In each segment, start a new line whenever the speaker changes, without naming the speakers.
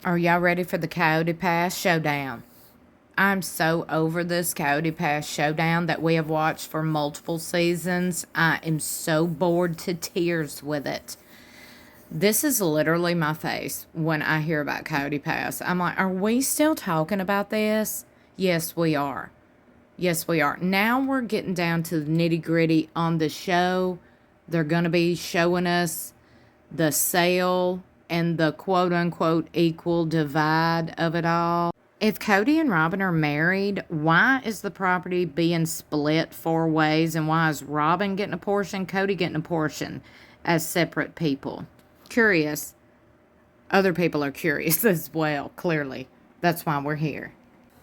Are y'all ready for the Coyote Pass showdown? I'm so over this Coyote Pass showdown that we have watched for multiple seasons. I am so bored to tears with it. This is literally my face when I hear about Coyote Pass. I'm like, are we still talking about this? Yes, we are. Yes, we are. Now we're getting down to the nitty gritty on the show. They're going to be showing us the sale and the quote unquote equal divide of it all. If Cody and Robin are married, why is the property being split 4 ways? And why is Robin getting a portion, Cody getting a portion as separate people? Curious. Other people are curious as well, clearly. That's why we're here.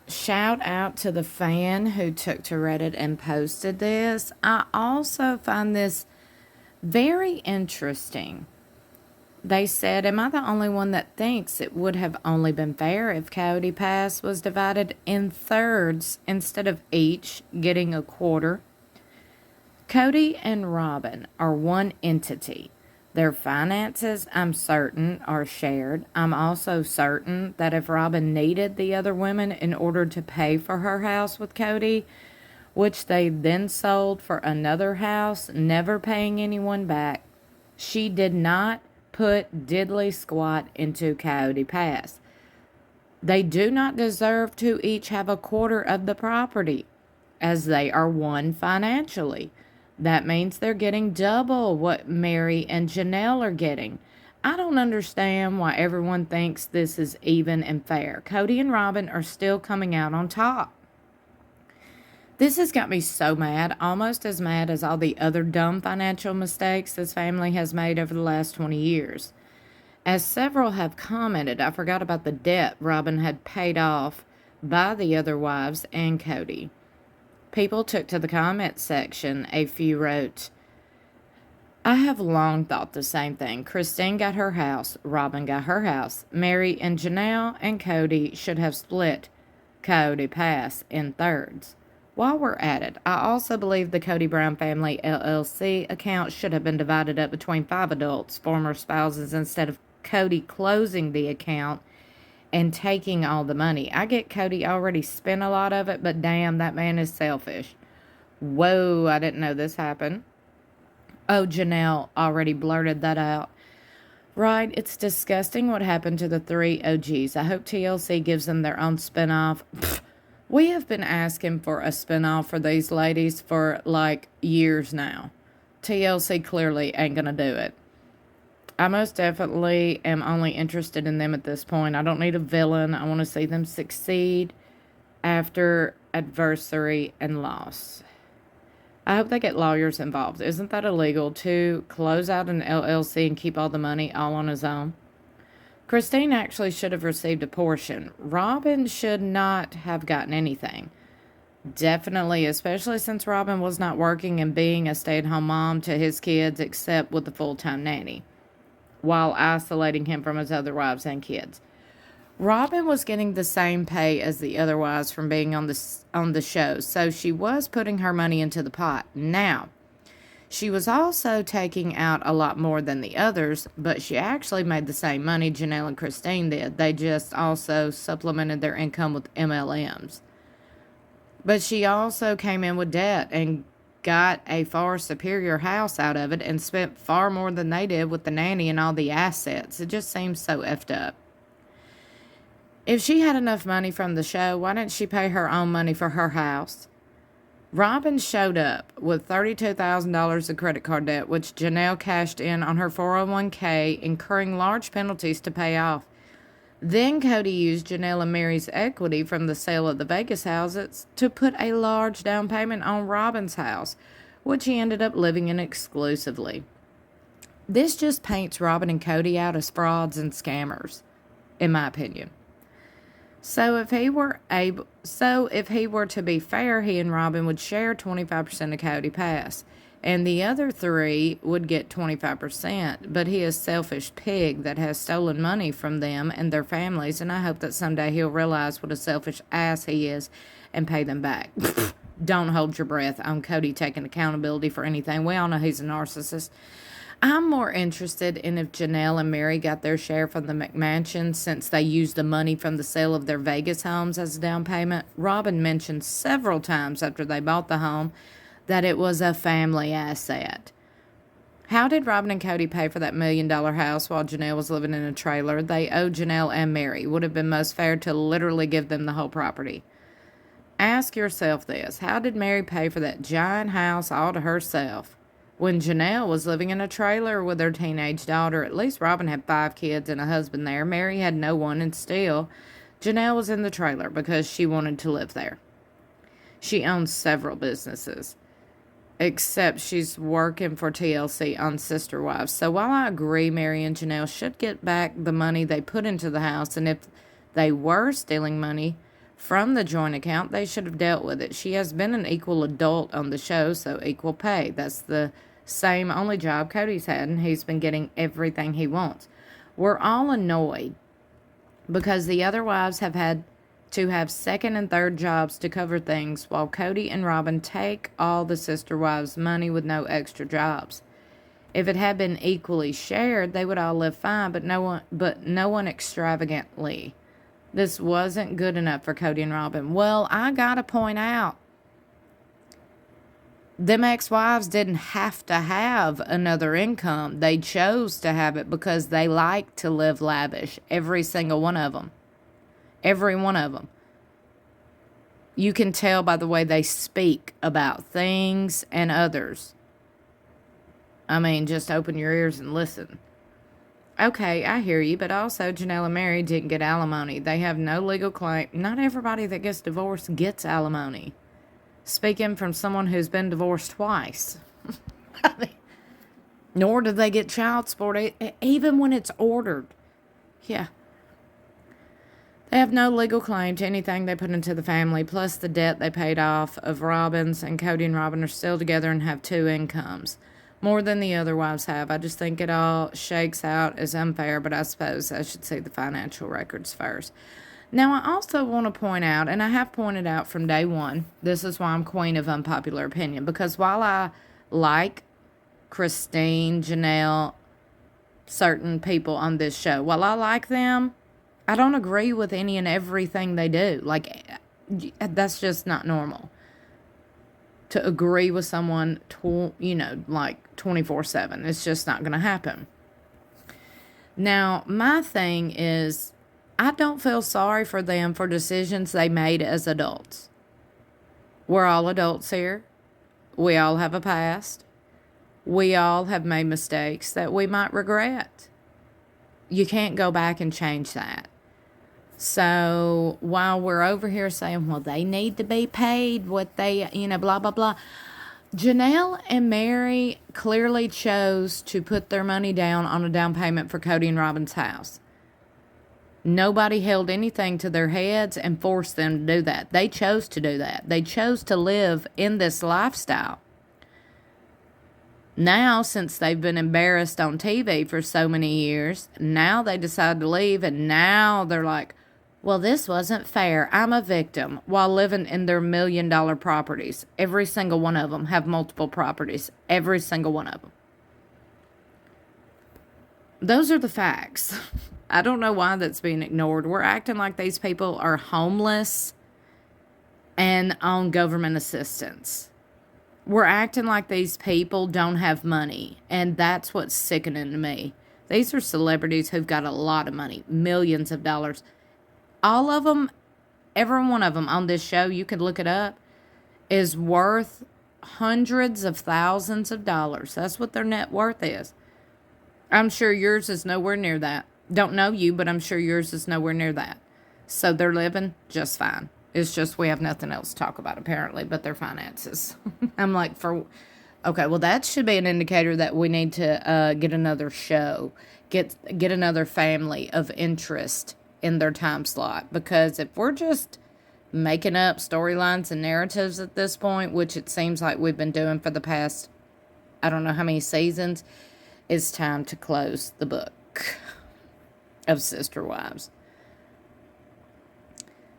Shout out to the fan who took to Reddit and posted this. I also find this very interesting. They said, am I the only one that thinks it would have only been fair if Coyote Pass was divided in thirds instead of each getting a quarter? Cody and Robin are one entity. Their finances, I'm certain, are shared. I'm also certain that if Robin needed the other women in order to pay for her house with Cody, which they then sold for another house, never paying anyone back, she did not put diddly squat into Coyote Pass. They do not deserve to each have a quarter of the property, as they are one financially. That means they're getting double what Mary and Janelle are getting. I don't understand why everyone thinks this is even and fair. Cody and Robin are still coming out on top. This has got me so mad, almost as mad as all the other dumb financial mistakes this family has made over the last 20 years. As several have commented, I forgot about the debt Robin had paid off by the other wives and Cody. People took to the comment section. A few wrote, I have long thought the same thing. Christine got her house. Robin got her house. Mary and Janelle and Cody should have split Coyote Pass in thirds. While we're at it, I also believe the Cody Brown Family LLC account should have been divided up between 5 adults, former spouses, instead of Cody closing the account and taking all the money. I get Cody already spent a lot of it, but damn, that man is selfish. Whoa, I didn't know this happened. Oh, Janelle already blurted that out. Right, it's disgusting what happened to the 3 OGs. I hope TLC gives them their own spinoff. We have been asking for a spinoff for these ladies for like years now. TLC clearly ain't gonna do it. I most definitely am only interested in them at this point. I don't need a villain. I want to see them succeed after adversity and loss. I hope they get lawyers involved. Isn't that illegal to close out an LLC and keep all the money all on his own? Christine actually should have received a portion. Robin should not have gotten anything. Definitely, especially since Robin was not working and being a stay-at-home mom to his kids except with a full-time nanny, while isolating him from his other wives and kids. Robin was getting the same pay as the other wives from being on the show, so she was putting her money into the pot. Now, she was also taking out a lot more than the others, but she actually made the same money Janelle and Christine did. They just also supplemented their income with MLMs. But she also came in with debt and got a far superior house out of it and spent far more than they did with the nanny and all the assets. It just seems so effed up. If she had enough money from the show, why didn't she pay her own money for her house? Robin showed up with $32,000 of credit card debt, which Janelle cashed in on her 401k, incurring large penalties to pay off. Then Cody used Janelle and Mary's equity from the sale of the Vegas houses to put a large down payment on Robin's house, which he ended up living in exclusively. This just paints Robin and Cody out as frauds and scammers, in my opinion. So if he were to be fair, he and Robin would share 25% of Coyote Pass, and the other 3 would get 25%, but he is a selfish pig that has stolen money from them and their families, and I hope that someday he'll realize what a selfish ass he is and pay them back. Don't hold your breath on Cody taking accountability for anything. We all know he's a narcissist. I'm more interested in if Janelle and Mary got their share from the McMansions since they used the money from the sale of their Vegas homes as a down payment. Robin mentioned several times after they bought the home that it was a family asset. How did Robin and Cody pay for that $1 million house while Janelle was living in a trailer? They owed Janelle and Mary. Would have been most fair to literally give them the whole property. Ask yourself this. How did Mary pay for that giant house all to herself? When Janelle was living in a trailer with her teenage daughter, at least Robin had 5 kids and a husband there. Mary had no one, and still, Janelle was in the trailer because she wanted to live there. She owns several businesses, except she's working for TLC on Sister Wives. So while I agree Mary and Janelle should get back the money they put into the house, and if they were stealing money from the joint account, they should have dealt with it. She has been an equal adult on the show, so equal pay. That's the same only job Cody's had, and he's been getting everything he wants. We're all annoyed because the other wives have had to have second and third jobs to cover things, while Cody and Robin take all the sister wives' money with no extra jobs. If it had been equally shared, they would all live fine, but no one extravagantly. This wasn't good enough for Cody and Robin. Well, I gotta point out, them ex-wives didn't have to have another income. They chose to have it because they like to live lavish. Every single one of them. Every one of them. You can tell by the way they speak about things and others. I mean, just open your ears and listen. Okay, I hear you, but also Janelle and Mary didn't get alimony. They have no legal claim. Not everybody that gets divorced gets alimony. Speaking from someone who's been divorced twice. I mean, nor do they get child support, even when it's ordered. Yeah. They have no legal claim to anything they put into the family, plus the debt they paid off of Robin's, and Cody and Robin are still together and have 2 incomes. More than the other wives have. I just think it all shakes out as unfair, but I suppose I should see the financial records first. Now, I also want to point out, and I have pointed out from day one, this is why I'm queen of unpopular opinion, because while I like Christine, Janelle, certain people on this show, while I like them, I don't agree with any and everything they do. Like, that's just not normal. To agree with someone, like 24/7. It's just not going to happen. Now, my thing is, I don't feel sorry for them for decisions they made as adults. We're all adults here. We all have a past. We all have made mistakes that we might regret. You can't go back and change that. So while we're over here saying, well, they need to be paid what they, blah, blah, blah. Janelle and Mary clearly chose to put their money down on a down payment for Cody and Robin's house. Nobody held anything to their heads and forced them to do that. They chose to do that. They chose to live in this lifestyle. Now, since they've been embarrassed on TV for so many years, now they decide to leave, and now they're like, well, this wasn't fair. I'm a victim, while living in their $1 million properties. Every single one of them have multiple properties. Every single one of them. Those are the facts. I don't know why that's being ignored. We're acting like these people are homeless and on government assistance. We're acting like these people don't have money, and that's what's sickening to me. These are celebrities who've got a lot of money, millions of dollars. All of them, every one of them on this show, you could look it up, is worth hundreds of thousands of dollars. That's what their net worth is. I'm sure yours is nowhere near that. Don't know you, but I'm sure yours is nowhere near that. So they're living just fine. It's just we have nothing else to talk about, apparently, but their finances. I'm like, okay, well, that should be an indicator that we need to get another show, get another family of interest in their time slot. Because if we're just making up storylines and narratives at this point, which it seems like we've been doing for the past, I don't know how many seasons, it's time to close the book of Sister Wives.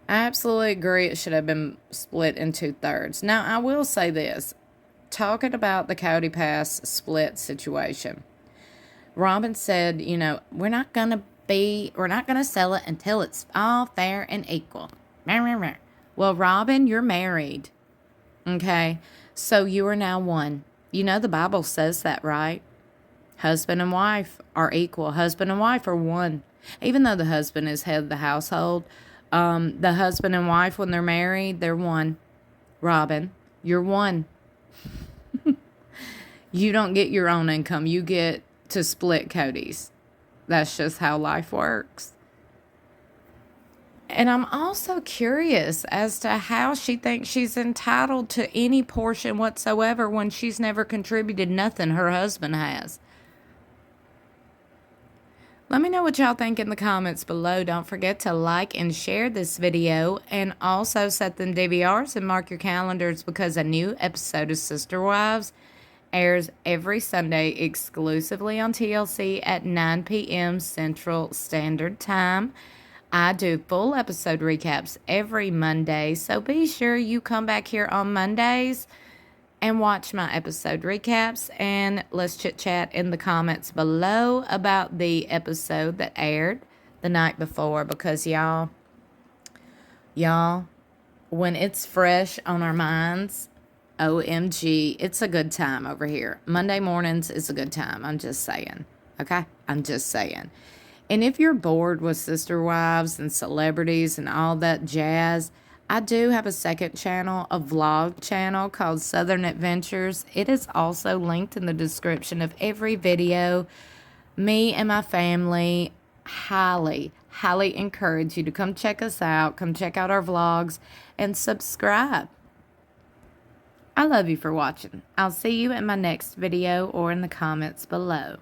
I absolutely agree it should have been split in 2/3. Now, I will say this. Talking about the Coyote Pass split situation. Robin said, you know, we're not going to sell it until it's all fair and equal. Well, Robin, you're married. Okay. So you are now one. You know, the Bible says that, right? Husband and wife are equal. Husband and wife are one. Even though the husband is head of the household, the husband and wife, when they're married, they're one. Robin, you're one. You don't get your own income. You get to split Cody's. That's just how life works. And I'm also curious as to how she thinks she's entitled to any portion whatsoever when she's never contributed nothing her husband has. Let me know what y'all think in the comments below. Don't forget to like and share this video, and also set them DVRs and mark your calendars, because a new episode of Sister Wives airs every Sunday exclusively on TLC at 9 p.m. Central Standard Time. I do full episode recaps every Monday, so be sure you come back here on Mondays and watch my episode recaps, and let's chit-chat in the comments below about the episode that aired the night before, because y'all, when it's fresh on our minds, OMG, it's a good time over here. Monday mornings is a good time. I'm just saying. Okay? I'm just saying. And if you're bored with Sister Wives and celebrities and all that jazz, I do have a second channel, a vlog channel called Southern Adventures. It is also linked in the description of every video. Me and my family highly encourage you to come check us out. Come check out our vlogs and subscribe. I love you for watching. I'll see you in my next video or in the comments below.